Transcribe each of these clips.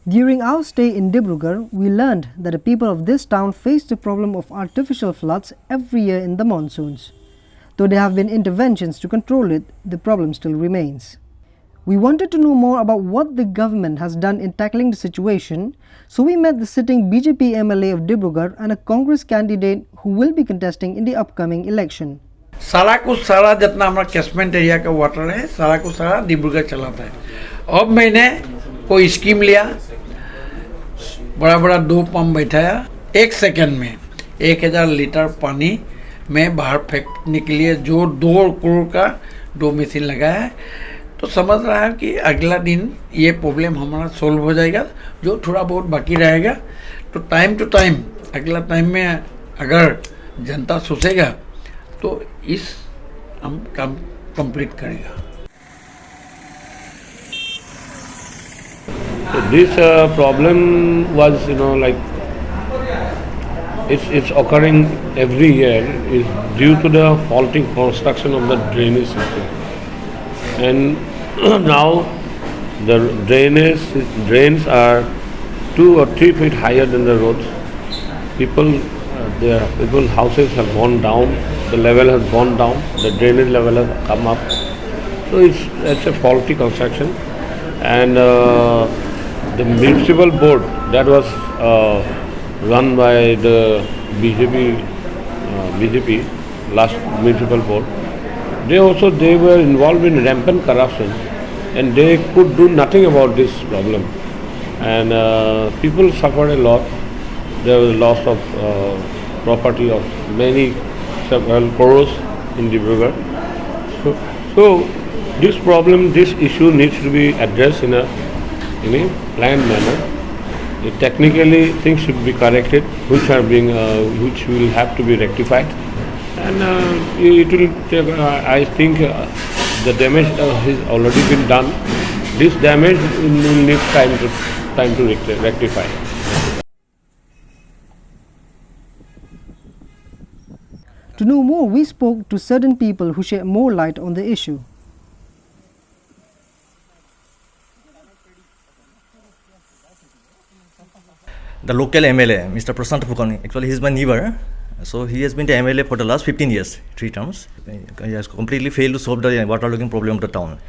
During our stay in Dibrugarh, we learned that the people of this town face the problem of artificial floods every year in the monsoons. Though there have been interventions to control it, the problem still remains. We wanted to know more about what the government has done in tackling the situation, so we met the sitting BJP MLA of Dibrugarh and a Congress candidate who will be contesting in the upcoming election. सारा कुछ सारा जितना हमारा catchment area का water है सारा कुछ सारा डिब्रूगढ़ चलाता है। अब मैंने कोई स्कीम लिया, बड़ा बड़ा 2 पंप बैठाया, 1 सेकंड में 1000 लीटर पानी में बाहर फेंकने के लिए जो 2 करोड़ का 2 मशीन लगाया है। तो समझ रहा है कि अगला दिन ये प्रॉब्लम हमारा सॉल्व हो जाएगा। जो थोड़ा बहुत बाकी रहेगा तो टाइम टू टाइम अगला टाइम में अगर जनता सोचेगा तो इस हम काम कंप्लीट करेगा। So this problem was, like it's occurring every year is due to the faulty construction of the drainage system, and now the drains are 2 or 3 feet higher than the roads. People's houses have gone down. The level has gone down. The drainage level has come up. So it's a faulty construction, and the municipal board that was run by the BJP last municipal board, they were involved in rampant corruption, and they could do nothing about this problem, and people suffered a lot. There was loss of property of several crores in Dibrugarh. So this issue needs to be addressed in a planned manner. Technically, things should be corrected, which will have to be rectified, and it will take. I think the damage has already been done. This damage will need time to rectify. To know more, we spoke to certain people who shed more light on the issue. The local MLA, Mr. Prasant Phukani, actually he is my neighbor. So he has been the MLA for the last 15 years, 3 terms. He has completely failed to solve the waterlogging problem of the town.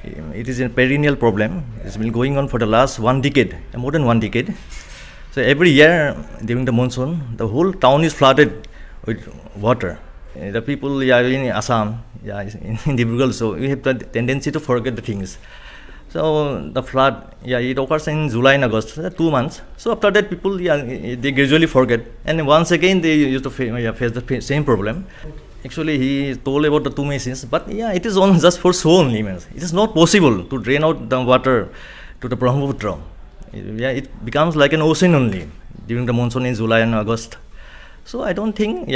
It is a perennial problem. It's been going on for the last 1 decade, more than 1 decade. So every year during the monsoon, the whole town is flooded with water. The people in Assam, in Dibrugarh, so we have the tendency to forget the things. So the flood, it occurs in July and August, 2 months. So after that, people, they gradually forget, and once again they used to face the same problem. Actually, he told about the 2 machines, but it is on just for show only. It is not possible to drain out the water to the Brahmaputra. It becomes like an ocean only during the monsoon in July and August. So I don't think,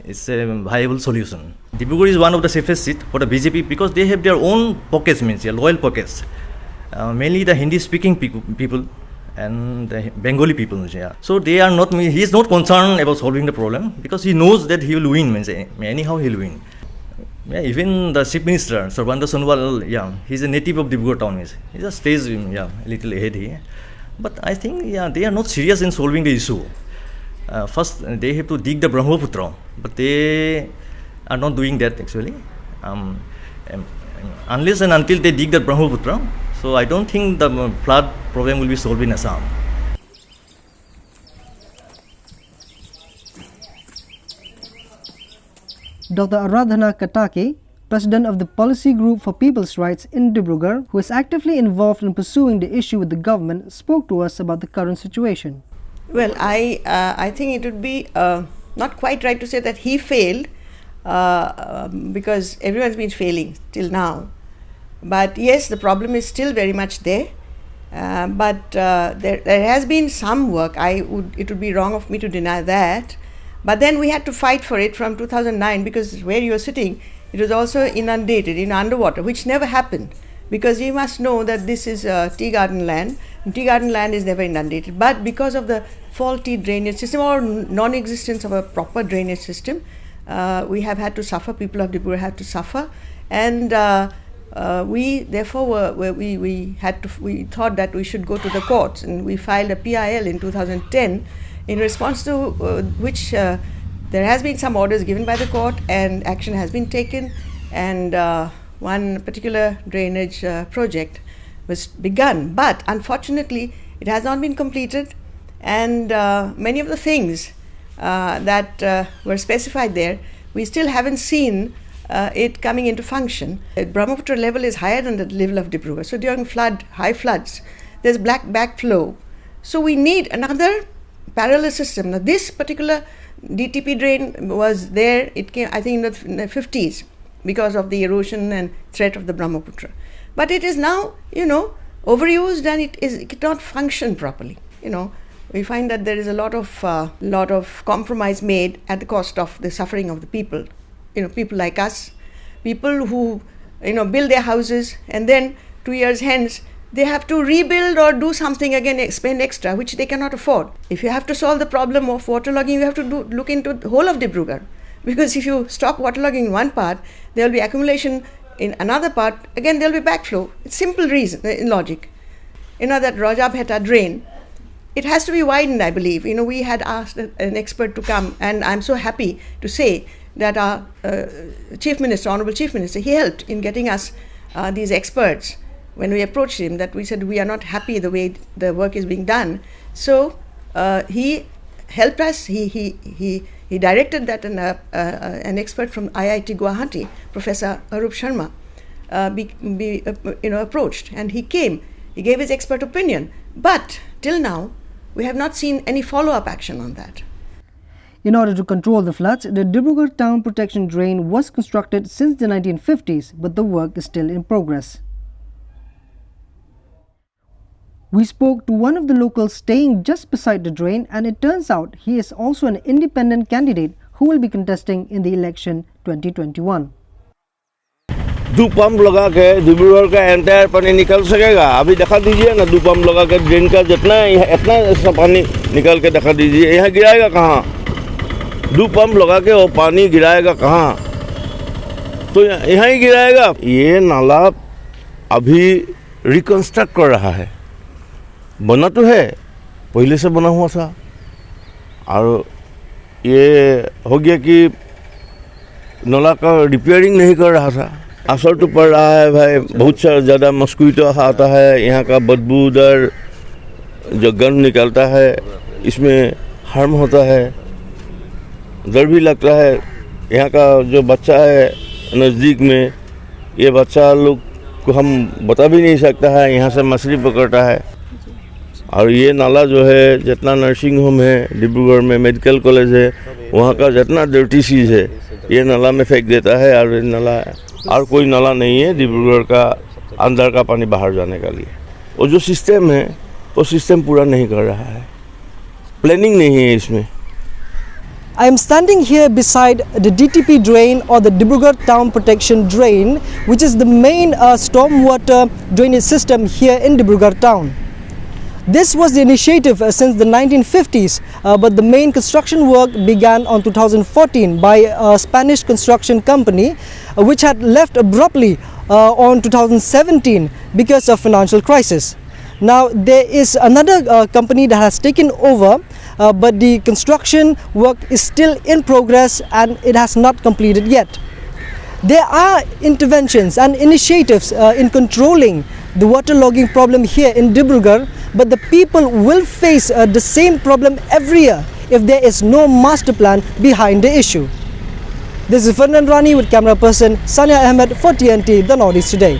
it's a viable solution. Dibrugarh is one of the safest seats for the BJP because they have their own pockets, loyal pockets. Mainly the Hindi-speaking people and the Bengali people. So they are not. He is not concerned about solving the problem because he knows that he will win. Anyhow, he will win. Even the Chief Minister, Sarvanda Sonowal, he is a native of Dibrugarh town. He just stays, a little ahead here. But I think, they are not serious in solving the issue. First, they have to dig the Brahmaputra, but they are not doing that actually. Unless and until they dig the Brahmaputra, so I don't think the flood problem will be solved in Assam. Dr. Aradhana Katake, President of the Policy Group for People's Rights in Dibrugarh, who is actively involved in pursuing the issue with the government, spoke to us about the current situation. Well, I think it would be not quite right to say that he failed because everyone's been failing till now. But yes, the problem is still very much there. But there has been some work. It would be wrong of me to deny that. But then we had to fight for it from 2009 because where you are sitting, it was also inundated, underwater, which never happened. Because you must know that this is tea garden land. Tea garden land is never inundated. But because of the faulty drainage system or non-existence of a proper drainage system, we have had to suffer. People of Dibrugarh have to suffer. And we therefore we thought that we should go to the courts, and we filed a PIL in 2010 in response to which there has been some orders given by the court and action has been taken, and one particular drainage project was begun, but unfortunately it has not been completed, and many of the things that were specified there, we still haven't seen it coming into function. The Brahmaputra level is higher than the level of Dibrugarh. So during high floods, there's black backflow. So we need another parallel system. Now this particular DTP drain was there, it came I think in the 50s because of the erosion and threat of the Brahmaputra. But it is now, overused, and it cannot function properly. We find that there is a lot of compromise made at the cost of the suffering of the people. People like us, people who, build their houses, and then 2 years hence, they have to rebuild or do something again, spend extra, which they cannot afford. If you have to solve the problem of waterlogging, you have to look into the whole of Dibrugarh. Because if you stop waterlogging in one part, there will be accumulation in another part, again there will be backflow. It's simple reason, in logic. That Rajabheta drain, it has to be widened, I believe. We had asked an expert to come, and I'm so happy to say that our Honorable Chief Minister, he helped in getting us these experts. When we approached him, that we said we are not happy the way the work is being done. So he helped us. He directed that an expert from IIT Guwahati, Professor Arup Sharma, be approached, and he came. He gave his expert opinion, but till now we have not seen any follow-up action on that. In order to control the floods, the Dibrugarh Town Protection Drain was constructed since the 1950s, but the work is still in progress. We spoke to one of the locals staying just beside the drain, and it turns out he is also an independent candidate who will be contesting in the election 2021. 2 pump लगा के डिब्रूगढ़ का entire पानी निकल सकेगा? अभी दिखा दीजिए ना, 2 पंप लगा के ड्रेन का इतना पानी निकल के दिखा दीजिए। यहाँ गिराएगा कहाँ? 2 पंप लगा के वो पानी गिराएगा कहाँ? तो यहाँ ही गिराएगा। ये नाला अभी रिकंस्ट्रक्ट कर रहा है, बना तो है, पहले से बना हुआ था, और ये हो गया कि नाला का रिपेयरिंग नहीं कर रहा था। असर तो पड़ रहा है भाई, बहुत सा ज़्यादा मस्कीटो आता है, यहाँ का बदबूदार जो गंध निकलता है, इसमें हार्म होता है, डर भी लगता है। यहाँ का जो बच्चा है नज़दीक में, ये बच्चा लोग को हम बता भी नहीं सकता है, यहाँ से मछली पकड़ता है। और ये नाला जो है, जितना नर्सिंग होम है डिब्रूगढ़ में, मेडिकल कॉलेज है, वहाँ का जितना डर्टी चीज़ है ये नाला में फेंक देता है। और नाला और कोई नाला नहीं है डिब्रूगढ़ का अंदर का पानी बाहर जाने का लिए। वो जो सिस्टम है वो सिस्टम पूरा नहीं कर रहा है, प्लानिंग नहीं है इसमें। I am standing here beside the DTP drain, or the Dibrugarh Town Protection Drain, which is the main stormwater drainage system here in Dibrugarh town. This was the initiative since the 1950s, but the main construction work began on 2014 by a Spanish construction company, which had left abruptly on 2017 because of financial crisis. Now there is another company that has taken over, but the construction work is still in progress and it has not completed yet. There are interventions and initiatives in controlling the waterlogging problem here in Dibrugarh, but the people will face the same problem every year if there is no master plan behind the issue. This is Fernand Rani with camera person Sania Ahmed for TNT, the Northeast Today.